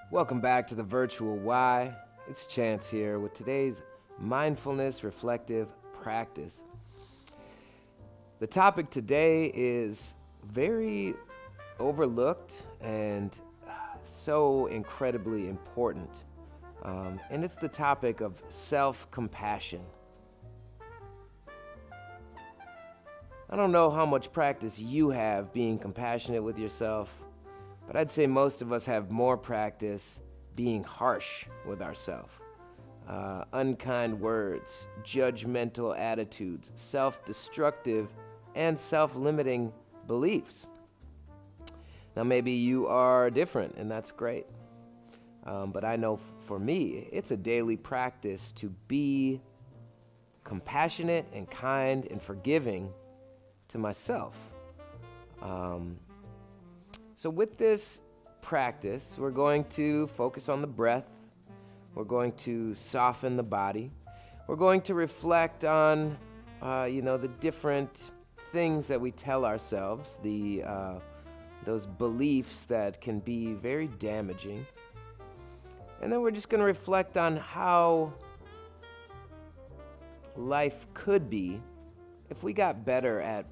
Welcome back to the Virtual Why. It's Chance here with today's mindfulness reflective practice. The topic today is very overlooked and so incredibly important. And it's the topic of self-compassion. I don't know how much practice you have being compassionate with yourself, but I'd say most of us have more practice being harsh with ourselves. Unkind words, judgmental attitudes, self-destructive and self-limiting beliefs. Now maybe you are different and that's great. But I know for me, it's a daily practice to be compassionate and kind and forgiving to myself. So with this practice, we're going to focus on the breath. We're going to soften the body. We're going to reflect on, the different things that we tell ourselves, those beliefs that can be very damaging. And then we're just going to reflect on how life could be if we got better at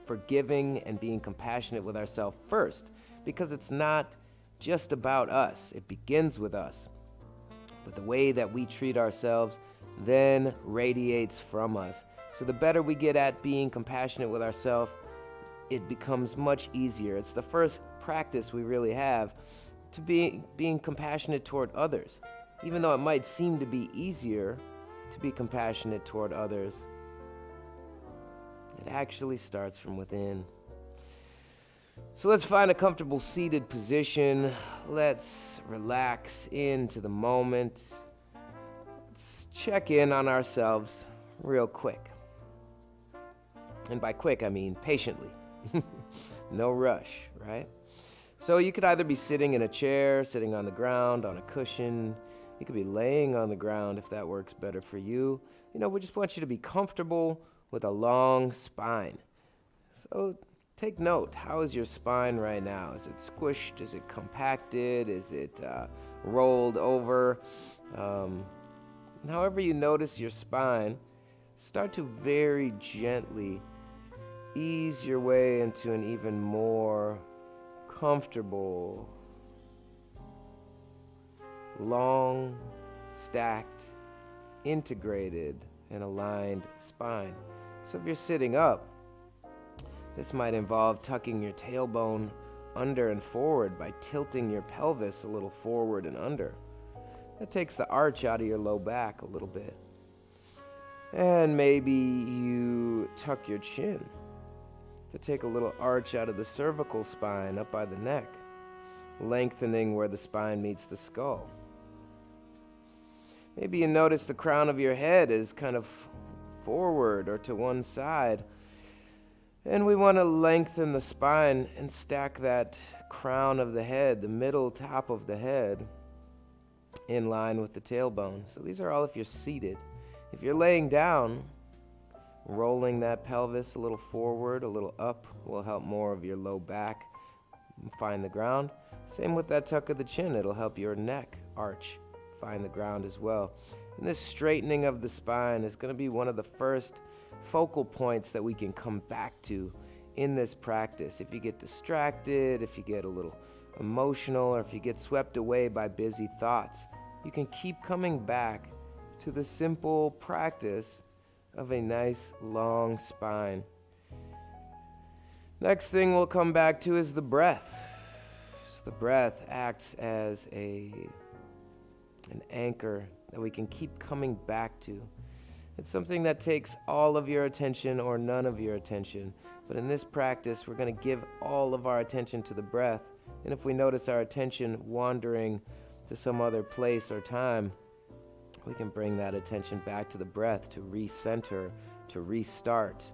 forgiving and being compassionate with ourselves first, because it's not just about us. It begins with us. But the way that we treat ourselves then radiates from us. So the better we get at being compassionate with ourselves, it becomes much easier. It's the first practice we really have to being compassionate toward others. Even though it might seem to be easier to be compassionate toward others, it actually starts from within. So let's find a comfortable seated position. Let's relax into the moment. Let's check in on ourselves real quick. And by quick, I mean patiently. No rush, right? So you could either be sitting in a chair, sitting on the ground, on a cushion. You could be laying on the ground if that works better for you. We just want you to be comfortable with a long spine. So take note, how is your spine right now? Is it squished? Is it compacted? Is it rolled over? And however you notice your spine, start to very gently ease your way into an even more comfortable, long, stacked, integrated, and aligned spine. So if you're sitting up, this might involve tucking your tailbone under and forward by tilting your pelvis a little forward and under. That takes the arch out of your low back a little bit. And maybe you tuck your chin to take a little arch out of the cervical spine up by the neck, lengthening where the spine meets the skull. Maybe you notice the crown of your head is kind of forward or to one side. And we want to lengthen the spine and stack that crown of the head, the middle top of the head, in line with the tailbone. So these are all if you're seated. If you're laying down, rolling that pelvis a little forward, a little up will help more of your low back find the ground. Same with that tuck of the chin. It'll help your neck arch find the ground as well. And this straightening of the spine is going to be one of the first focal points that we can come back to in this practice. If you get distracted, if you get a little emotional, or if you get swept away by busy thoughts, you can keep coming back to the simple practice of a nice long spine. Next thing we'll come back to is the breath. So the breath acts as an anchor that we can keep coming back to. It's something that takes all of your attention or none of your attention. But in this practice, we're going to give all of our attention to the breath. And if we notice our attention wandering to some other place or time, we can bring that attention back to the breath to recenter, to restart,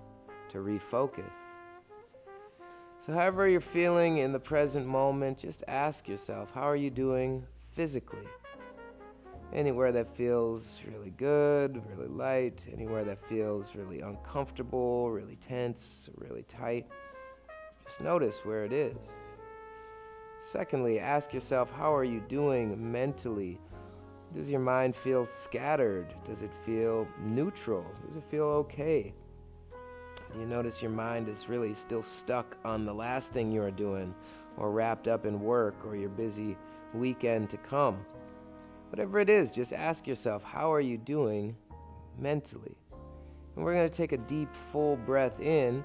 to refocus. So however you're feeling in the present moment, just ask yourself, how are you doing physically? Anywhere that feels really good, really light, anywhere that feels really uncomfortable, really tense, really tight, just notice where it is. Secondly, ask yourself, how are you doing mentally? Does your mind feel scattered? Does it feel neutral? Does it feel okay? Do you notice your mind is really still stuck on the last thing you are doing, or wrapped up in work, or your busy weekend to come? Whatever it is, just ask yourself, how are you doing mentally? And we're going to take a deep, full breath in,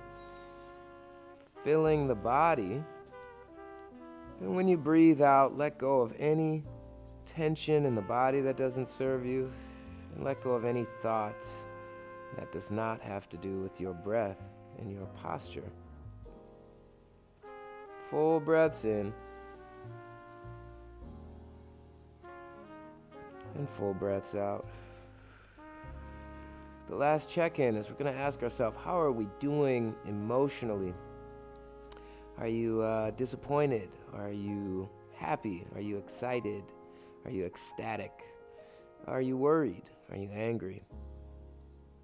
filling the body. And when you breathe out, let go of any tension in the body that doesn't serve you, and let go of any thoughts that does not have to do with your breath and your posture. Full breaths in and full breaths out. The last check-in is we're going to ask ourselves, how are we doing emotionally? Are you disappointed? Are you happy? Are you excited? Are you ecstatic? Are you worried? Are you angry?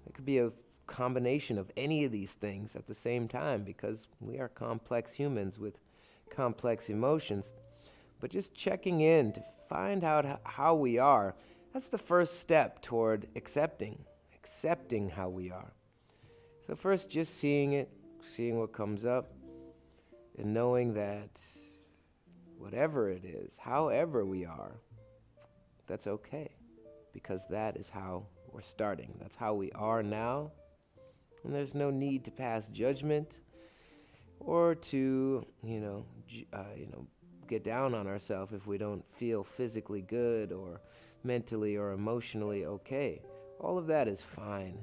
It could be a combination of any of these things at the same time, because we are complex humans with complex emotions. But just checking in to find out how we are, that's the first step toward accepting how we are. So first, just seeing it, seeing what comes up, and knowing that whatever it is, however we are, that's okay, because that is how we're starting. That's how we are now, and there's no need to pass judgment or to, get down on ourselves if we don't feel physically good or mentally or emotionally okay. All of that is fine.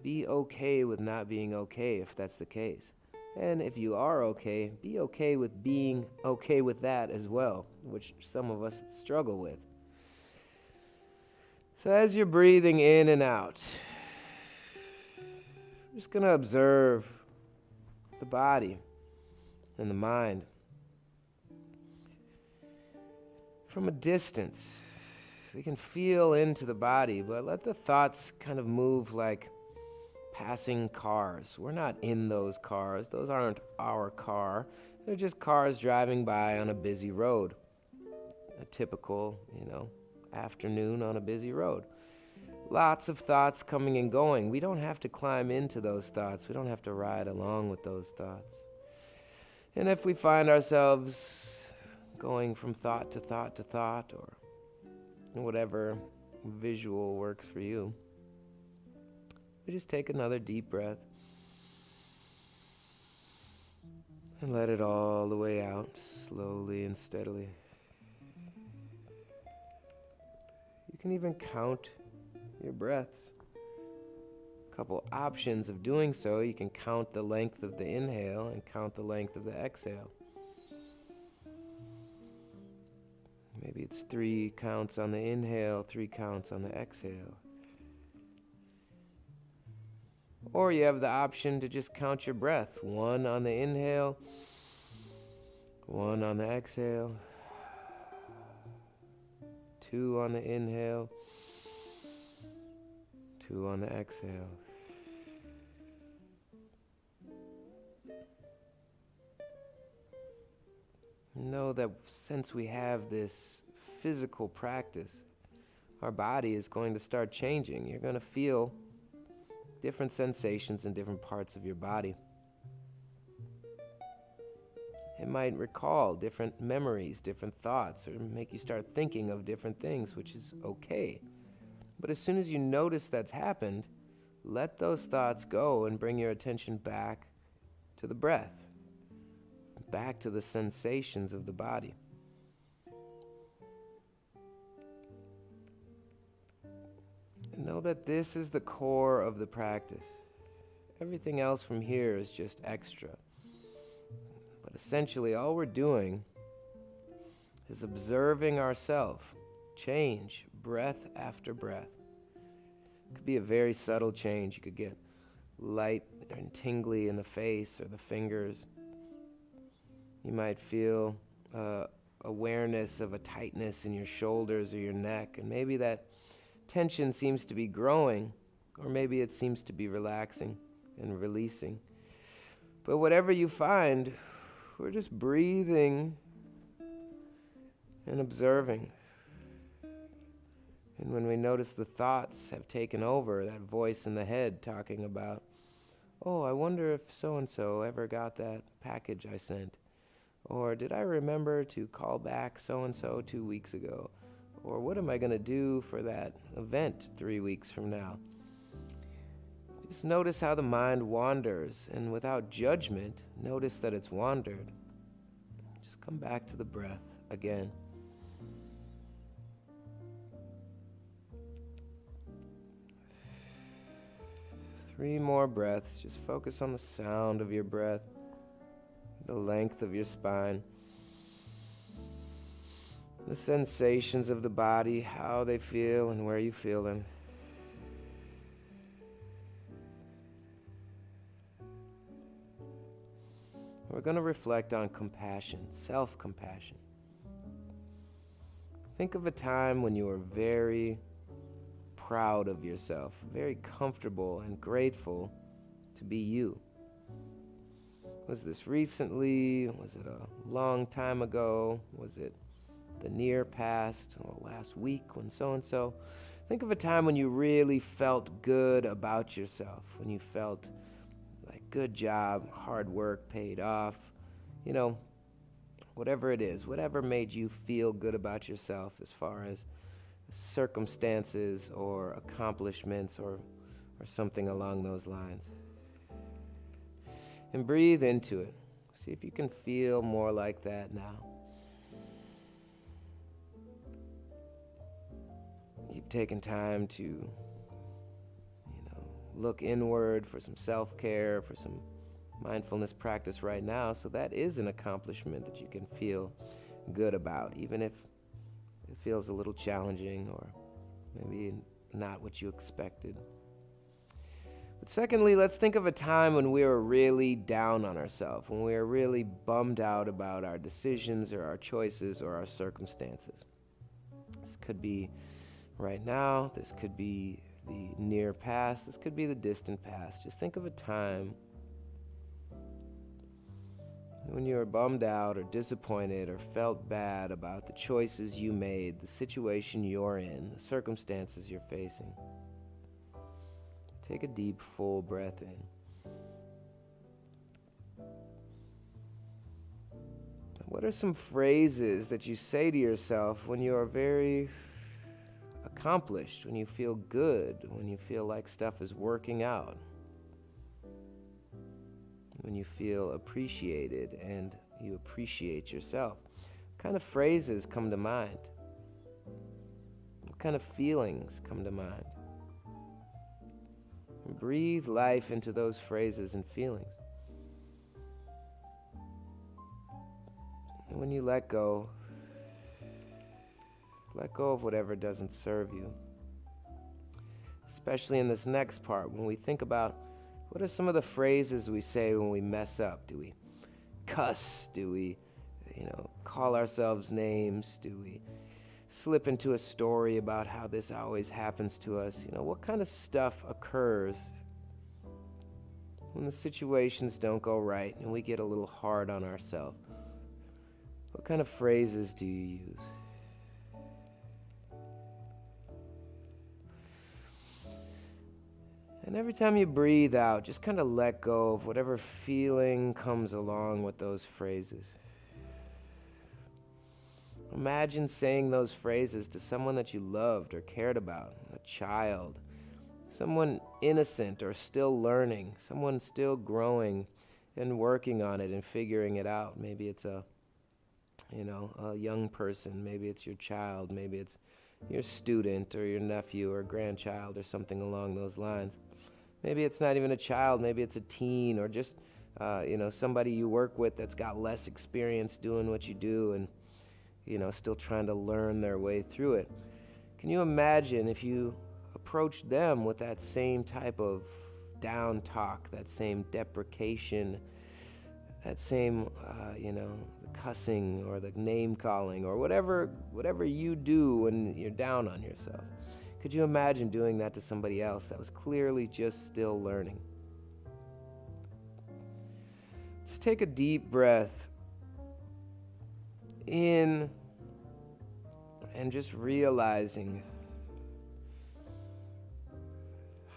Be okay with not being okay if that's the case. And if you are okay, be okay with being okay with that as well, which some of us struggle with. So as you're breathing in and out, I'm just going to observe the body and the mind from a distance. We can feel into the body, but let the thoughts kind of move like passing cars. We're not in those cars. Those aren't our car. They're just cars driving by on a busy road. A typical, afternoon on a busy road. Lots of thoughts coming and going. We don't have to climb into those thoughts. We don't have to ride along with those thoughts. And if we find ourselves going from thought to thought to thought, or whatever visual works for you, we just take another deep breath and let it all the way out, slowly and steadily. You can even count your breaths. A couple options of doing so. You can count the length of the inhale and count the length of the exhale. Maybe it's 3 counts on the inhale, 3 counts on the exhale. Or you have the option to just count your breath. 1 on the inhale, 1 on the exhale, 2 on the inhale, 2 on the exhale. Know that since we have this physical practice, our body is going to start changing. You're going to feel different sensations in different parts of your body. It might recall different memories, different thoughts, or make you start thinking of different things, which is okay. But as soon as you notice that's happened, let those thoughts go and bring your attention back to the breath, back to the sensations of the body. And know that this is the core of the practice. Everything else from here is just extra. But essentially all we're doing is observing ourselves change breath after breath. It could be a very subtle change. You could get light and tingly in the face or the fingers. You might feel awareness of a tightness in your shoulders or your neck, and maybe that tension seems to be growing, or maybe it seems to be relaxing and releasing. But whatever you find, we're just breathing and observing. And when we notice the thoughts have taken over, that voice in the head talking about, oh, I wonder if so-and-so ever got that package I sent. Or did I remember to call back so-and-so 2 weeks ago? Or what am I going to do for that event 3 weeks from now? Just notice how the mind wanders, and without judgment, notice that it's wandered. Just come back to the breath again. Three more breaths. Just focus on the sound of your breath, the length of your spine, the sensations of the body, how they feel and where you feel them. We're going to reflect on compassion, self-compassion. Think of a time when you were very proud of yourself, very comfortable and grateful to be you. Was this recently? Was it a long time ago? Was it the near past or last week when so-and-so? Think of a time when you really felt good about yourself, when you felt like good job, hard work paid off, whatever it is, whatever made you feel good about yourself as far as circumstances or accomplishments or something along those lines. And breathe into it. See if you can feel more like that now. You've taken time to, look inward for some self-care, for some mindfulness practice right now. So that is an accomplishment that you can feel good about, even if it feels a little challenging or maybe not what you expected. But secondly, let's think of a time when we were really down on ourselves, when we were really bummed out about our decisions or our choices or our circumstances. This could be right now, this could be the near past, this could be the distant past. Just think of a time when you were bummed out or disappointed or felt bad about the choices you made, the situation you're in, the circumstances you're facing. Take a deep, full breath in. What are some phrases that you say to yourself when you are very accomplished, when you feel good, when you feel like stuff is working out, when you feel appreciated and you appreciate yourself? What kind of phrases come to mind? What kind of feelings come to mind? And breathe life into those phrases and feelings. And when you let go of whatever doesn't serve you. Especially in this next part, when we think about what are some of the phrases we say when we mess up? Do we cuss? Do we, call ourselves names? Do we slip into a story about how this always happens to us? What kind of stuff occurs when the situations don't go right and we get a little hard on ourselves? What kind of phrases do you use? And every time you breathe out, just kind of let go of whatever feeling comes along with those phrases. Imagine saying those phrases to someone that you loved or cared about, a child, someone innocent or still learning, someone still growing and working on it and figuring it out. Maybe it's a young person, maybe it's your child, maybe it's your student or your nephew or grandchild or something along those lines. Maybe it's not even a child, maybe it's a teen or just, somebody you work with that's got less experience doing what you do and, still trying to learn their way through it. Can you imagine if you approached them with that same type of down talk, that same deprecation, that same, the cussing or the name calling or whatever you do when you're down on yourself? Could you imagine doing that to somebody else that was clearly just still learning? Let's take a deep breath in and just realizing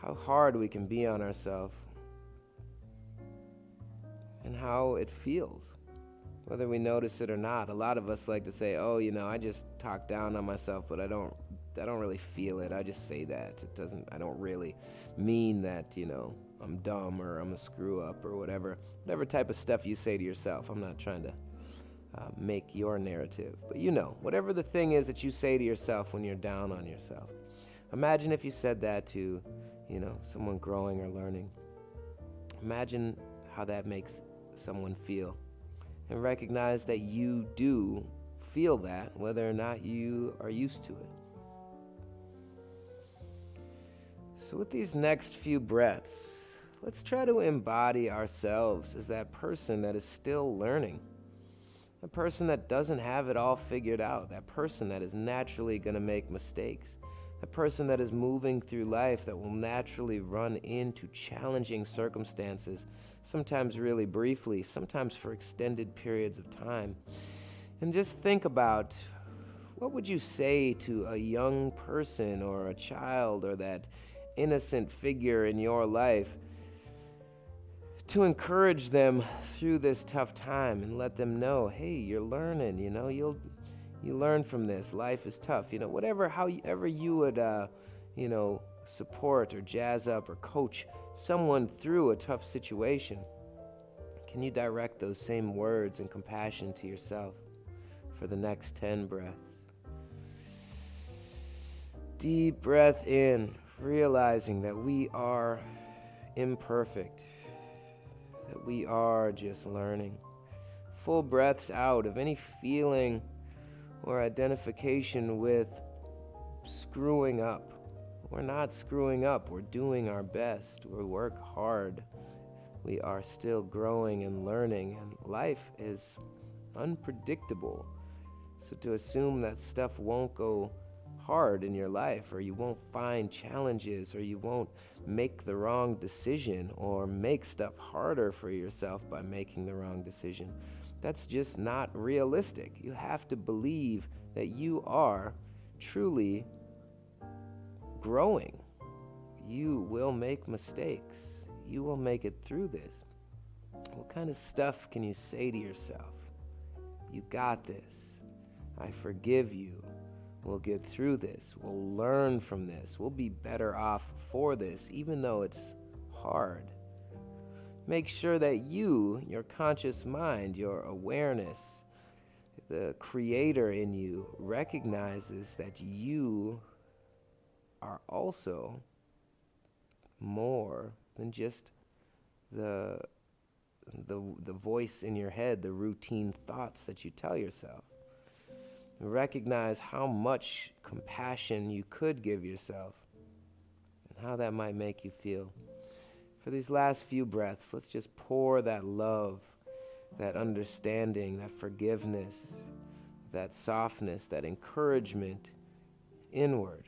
how hard we can be on ourselves and how it feels, whether we notice it or not. A lot of us like to say, oh, I just talk down on myself, but I don't really feel it. I just say that. I don't really mean that, I'm dumb or I'm a screw up or whatever type of stuff you say to yourself. I'm not trying to make your narrative, but whatever the thing is that you say to yourself when you're down on yourself. Imagine if you said that to, someone growing or learning. Imagine how that makes someone feel, and recognize that you do feel that, whether or not you are used to it. So with these next few breaths, let's try to embody ourselves as that person that is still learning, a person that doesn't have it all figured out, that person that is naturally going to make mistakes, a person that is moving through life that will naturally run into challenging circumstances, sometimes really briefly, sometimes for extended periods of time. And just think about, what would you say to a young person or a child or that innocent figure in your life to encourage them through this tough time and let them know, hey, you're learning, you learn from this. Life is tough, however you would, support or jazz up or coach someone through a tough situation. Can you direct those same words and compassion to yourself for the next 10 breaths? Deep breath in, realizing that we are imperfect, that we are just learning. Full breaths out of any feeling or identification with screwing up. We're not screwing up. We're doing our best. We work hard. We are still growing and learning, and life is unpredictable. So to assume that stuff won't go hard in your life, or you won't find challenges, or you won't make the wrong decision, or make stuff harder for yourself by making the wrong decision, that's just not realistic. You have to believe that you are truly growing. You will make mistakes. You will make it through this. What kind of stuff can you say to yourself? You got this. I forgive you. We'll get through this. We'll learn from this. We'll be better off for this, even though it's hard. Make sure that you, your conscious mind, your awareness, the creator in you, recognizes that you are also more than just the voice in your head, the routine thoughts that you tell yourself. Recognize how much compassion you could give yourself and how that might make you feel. For these last few breaths, let's just pour that love, that understanding, that forgiveness, that softness, that encouragement inward.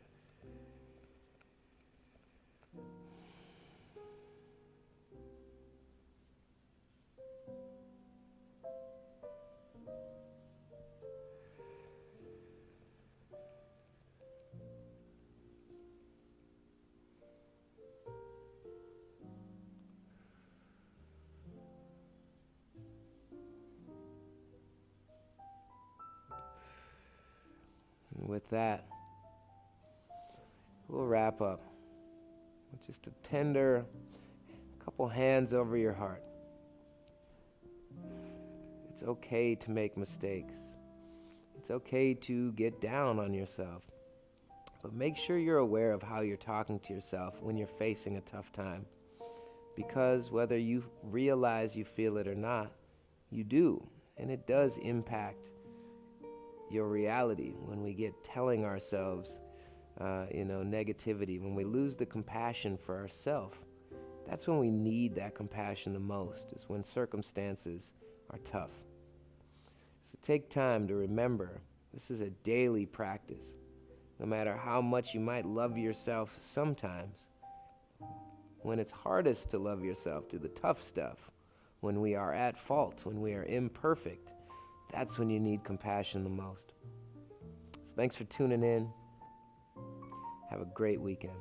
And with that, we'll wrap up with just a tender couple hands over your heart. It's okay to make mistakes. It's okay to get down on yourself. But make sure you're aware of how you're talking to yourself when you're facing a tough time. Because whether you realize you feel it or not, you do. And it does impact your reality when we get telling ourselves, negativity. When we lose the compassion for ourselves, that's when we need that compassion the most, is when circumstances are tough. So take time to remember, this is a daily practice. No matter how much you might love yourself sometimes, when it's hardest to love yourself, do the tough stuff, when we are at fault, when we are imperfect, that's when you need compassion the most. So Thanks for tuning in. Have a great weekend.